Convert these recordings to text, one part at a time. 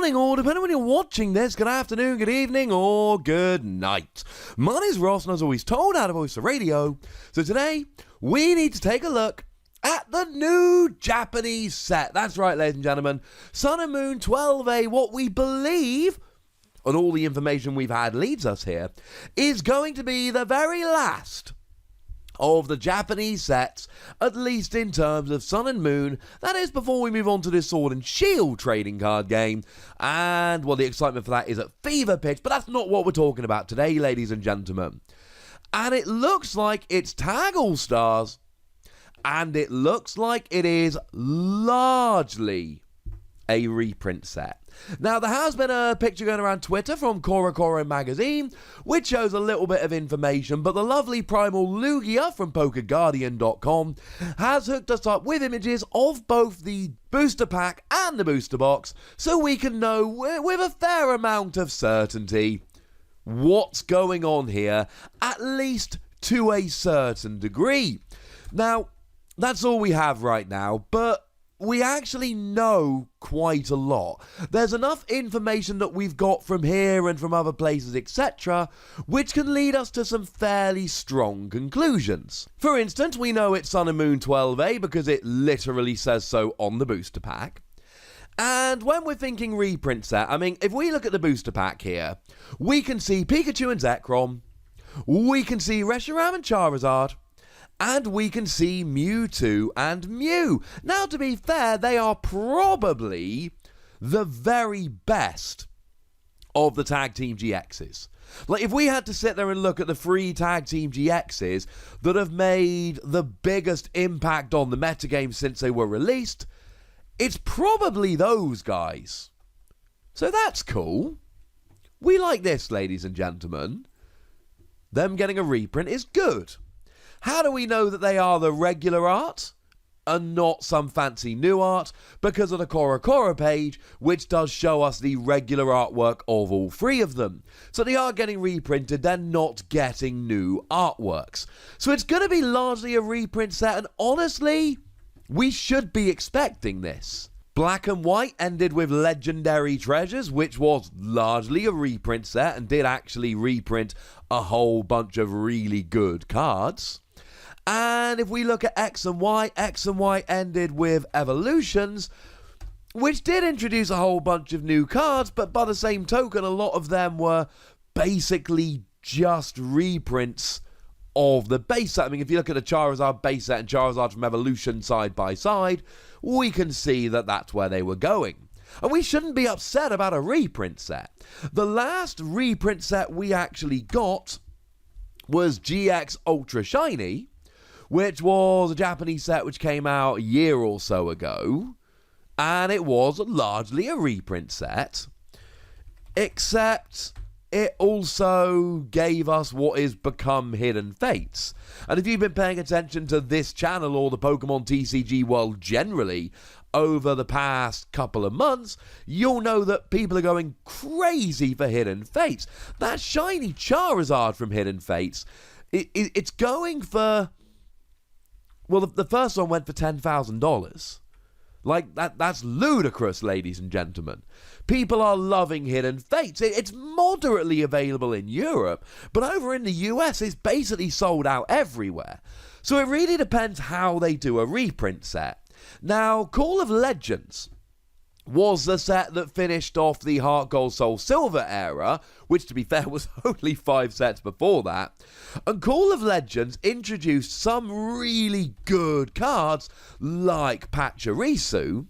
morning, or depending on when you're watching this, good afternoon, good evening, or good night. My name is Ross, and as always told out of Voice of Radio. So today, we need to take a look at the new Japanese set. That's right, ladies and gentlemen. Sun and Moon 12A, what we believe, and all the information we've had leads us here, is going to be the very last of the Japanese sets, at least in terms of Sun and Moon. That is before we move on to this Sword and Shield trading card game. And, well, the excitement for that is at fever pitch, but that's not what we're talking about today, ladies and gentlemen. And it looks like it's Tag All-Stars, and it looks like it is largely a reprint set. Now, there has been a picture going around Twitter from Korokoro magazine, which shows a little bit of information, but the lovely Primal Lugia from PokerGuardian.com has hooked us up with images of both the booster pack and the booster box, so we can know with a fair amount of certainty what's going on here, at least to a certain degree. Now, that's all we have right now, but we actually know quite a lot. There's enough information that we've got from here and from other places, etc., which can lead us to some fairly strong conclusions. For instance, we know it's Sun and Moon 12A because it literally says so on the booster pack. And when we're thinking reprint set, I mean, if we look at the booster pack here, we can see Pikachu and Zekrom, we can see Reshiram and Charizard, and we can see Mewtwo and Mew. Now, to be fair, they are probably the very best of the Tag Team GXs. Like, if we had to sit there and look at the three Tag Team GXs that have made the biggest impact on the metagame since they were released, it's probably those guys. So that's cool. We like this, ladies and gentlemen. Them getting a reprint is good. How do we know that they are the regular art and not some fancy new art? Because of the Korokoro page, which does show us the regular artwork of all three of them. So they are getting reprinted, they're not getting new artworks. So it's going to be largely a reprint set, and honestly, we should be expecting this. Black and White ended with Legendary Treasures, which was largely a reprint set and did actually reprint a whole bunch of really good cards. And if we look at X and Y ended with Evolutions, which did introduce a whole bunch of new cards, but by the same token, a lot of them were basically just reprints of the base set. I mean, if you look at the Charizard base set and Charizard from Evolution side by side, we can see that that's where they were going. And we shouldn't be upset about a reprint set. The last reprint set we actually got was GX Ultra Shiny, which was a Japanese set which came out a year or so ago, and it was largely a reprint set, except it also gave us what is become Hidden Fates. And if you've been paying attention to this channel or the Pokemon TCG world generally over the past couple of months, you'll know that people are going crazy for Hidden Fates. That shiny Charizard from Hidden Fates, it's going for... Well, the first one went for $10,000. Like, that's ludicrous, ladies and gentlemen. People are loving Hidden Fates. It's moderately available in Europe, but over in the US, it's basically sold out everywhere. So it really depends how they do a reprint set. Now, Call of Legends was the set that finished off the Heart Gold Soul Silver era, which, to be fair, was only 5 sets before that. And Call of Legends introduced some really good cards like Pachirisu,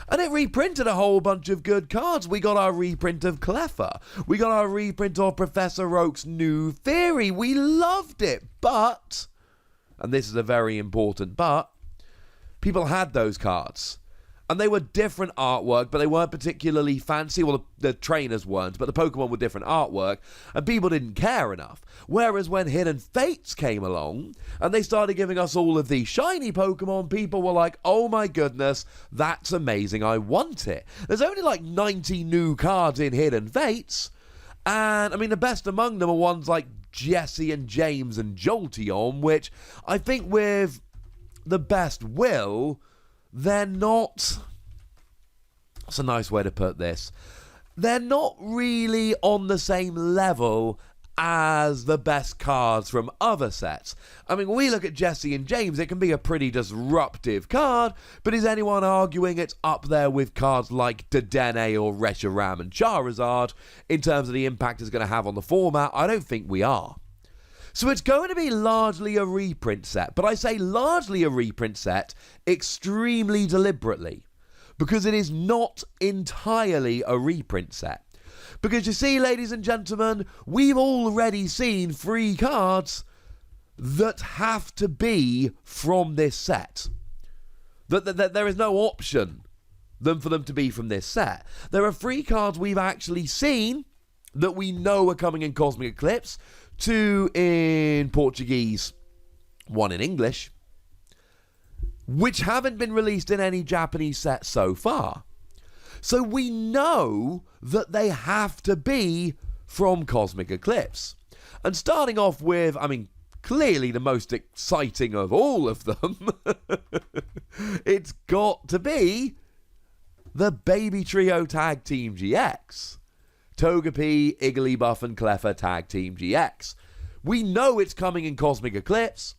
and it reprinted a whole bunch of good cards. We got our reprint of Cleffa. We got our reprint of Professor Oak's New Theory. We loved it, but, and this is a very important but, people had those cards. And they were different artwork, but they weren't particularly fancy. Well, the trainers weren't, but the Pokemon were different artwork, and people didn't care enough. Whereas when Hidden Fates came along, and they started giving us all of these shiny Pokemon, people were like, oh my goodness, that's amazing, I want it. There's only like 90 new cards in Hidden Fates, and I mean, the best among them are ones like Jesse and James and Jolteon, which I think with the best will... they're not... That's a nice way to put this. they're not really on the same level as the best cards from other sets. I mean, when we look at Jesse and James, it can be a pretty disruptive card, but is anyone arguing it's up there with cards like Dedenne or Reshiram and Charizard in terms of the impact it's going to have on the format? I don't think we are. So it's going to be largely a reprint set, but I say largely a reprint set extremely deliberately, because it is not entirely a reprint set. Because you see, ladies and gentlemen, we've already seen 3 cards that have to be from this set. That there is no option for them to be from this set. There are 3 cards we've actually seen that we know are coming in Cosmic Eclipse, 2 in Portuguese, 1 in English, which haven't been released in any Japanese set so far. So we know that they have to be from Cosmic Eclipse. And starting off with, I mean, clearly the most exciting of all of them, it's got to be the Baby Trio Tag Team GX. Togepi, Igglybuff and Cleffa Tag Team GX. We know it's coming in Cosmic Eclipse.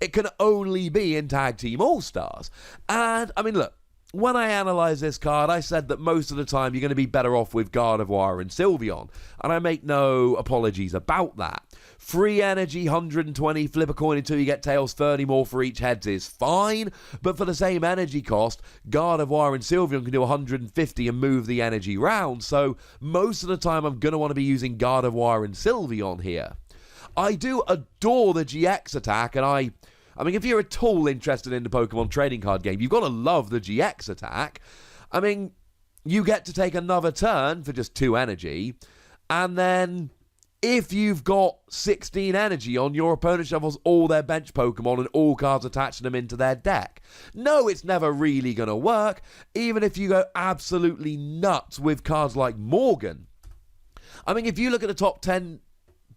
It can only be in Tag Team All-Stars. And, I mean, look, when I analysed this card, I said that most of the time you're going to be better off with Gardevoir and Sylveon, and I make no apologies about that. Free energy, 120, flip a coin until you get tails, 30 more for each heads is fine, but for the same energy cost, Gardevoir and Sylveon can do 150 and move the energy round, so most of the time I'm going to want to be using Gardevoir and Sylveon here. I do adore the GX attack, and I mean, if you're at all interested in the Pokemon trading card game, you've got to love the GX attack. I mean, you get to take another turn for just 2 energy, and then if you've got 16 energy on, your opponent shuffles all their bench Pokemon and all cards attaching them into their deck. No, it's never really going to work, even if you go absolutely nuts with cards like Morgan. I mean, if you look at the top 10...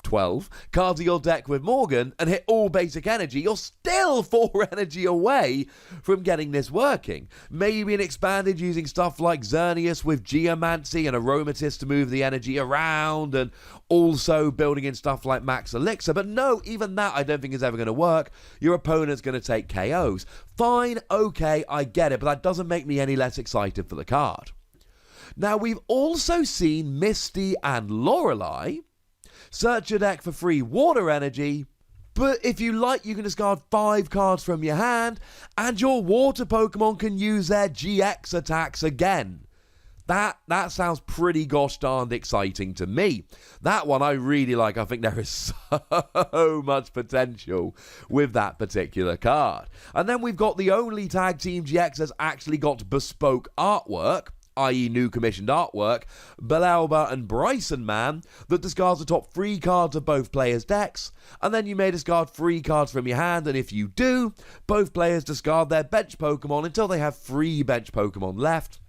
12 cards of your deck with Morgan and hit all basic energy, you're still 4 energy away from getting this working. Maybe an expanded using stuff like Xerneas with Geomancy and Aromatisse to move the energy around, and also building in stuff like Max Elixir. But no, even that I don't think is ever going to work. Your opponent's going to take KOs. Fine, okay, I get it, but that doesn't make me any less excited for the card. Now, we've also seen Misty and Lorelei search your deck for free water energy, but if you like, you can discard 5 cards from your hand, and your water Pokemon can use their GX attacks again. That sounds pretty gosh darned exciting to me. That one I really like. I think there is so much potential with that particular card. And then we've got the only Tag Team GX that's actually got bespoke artwork, i.e. new commissioned artwork, Belelba and Brycen-Man, that discards the top 3 cards of both players' decks, and then you may discard 3 cards from your hand, and if you do, both players discard their bench Pokemon until they have 3 bench Pokemon left,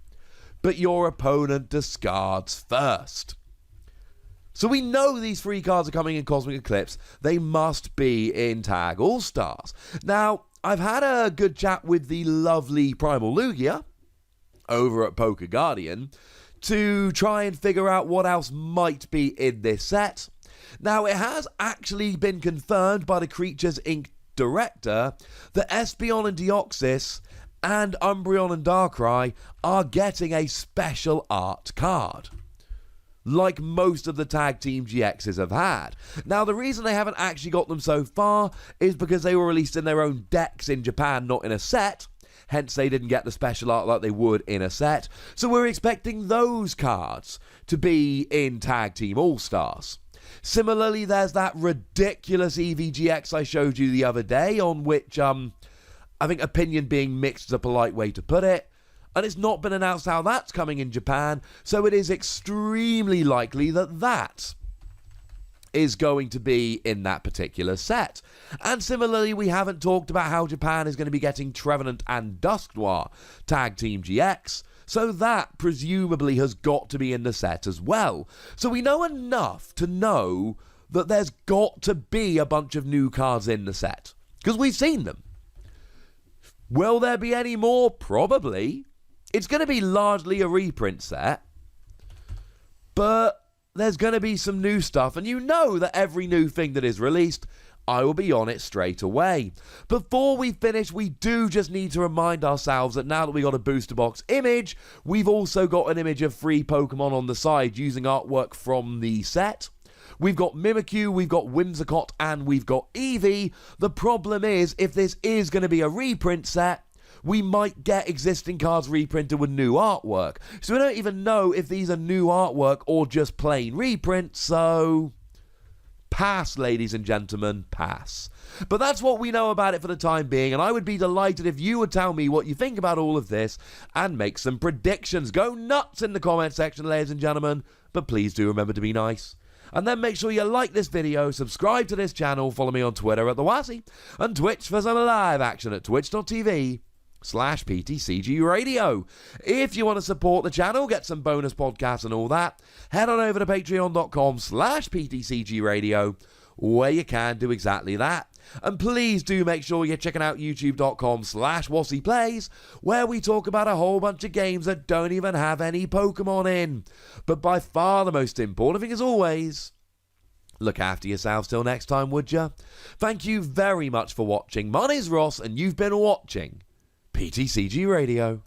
but your opponent discards first. So we know these 3 cards are coming in Cosmic Eclipse. They must be in Tag All-Stars. Now, I've had a good chat with the lovely Primal Lugia over at Poker Guardian to try and figure out what else might be in this set. Now, it has actually been confirmed by the Creatures Inc. director that Espeon and Deoxys and Umbreon and Darkrai are getting a special art card, like most of the Tag Team GXs have had. Now, the reason they haven't actually got them so far is because they were released in their own decks in Japan, not in a set. Hence, they didn't get the special art like they would in a set. So we're expecting those cards to be in Tag Team All-Stars. Similarly, there's that ridiculous EVGX I showed you the other day, on which, I think opinion being mixed is a polite way to put it. And it's not been announced how that's coming in Japan, so it is extremely likely that that is going to be in that particular set. And similarly, we haven't talked about how Japan is going to be getting Trevenant and Dusknoir Tag Team GX, so that presumably has got to be in the set as well. So we know enough to know that there's got to be a bunch of new cards in the set, because we've seen them. Will there be any more? Probably. It's going to be largely a reprint set, But there's going to be some new stuff, and you know that every new thing that is released, I will be on it straight away. Before we finish, we do just need to remind ourselves that now that we got a booster box image, we've also got an image of 3 Pokemon on the side using artwork from the set. We've got Mimikyu, we've got Whimsicott, and we've got Eevee. The problem is, if this is going to be a reprint set, we might get existing cards reprinted with new artwork. So we don't even know if these are new artwork or just plain reprints, so pass, ladies and gentlemen, pass. But that's what we know about it for the time being, and I would be delighted if you would tell me what you think about all of this and make some predictions. Go nuts in the comment section, ladies and gentlemen, but please do remember to be nice. And then make sure you like this video, subscribe to this channel, follow me on Twitter at The Wassy, and Twitch for some live action at twitch.tv/PTCGRadio. If you want to support the channel, get some bonus podcasts and all that, head on over to patreon.com/PTCGRadio, where you can do exactly that. And please do make sure you're checking out youtube.com/WassyPlays, where we talk about a whole bunch of games that don't even have any Pokemon in. But by far the most important thing, as always, look after yourselves till next time, would ya? Thank you very much for watching. My name's Ross, and you've been watching PTCG Radio.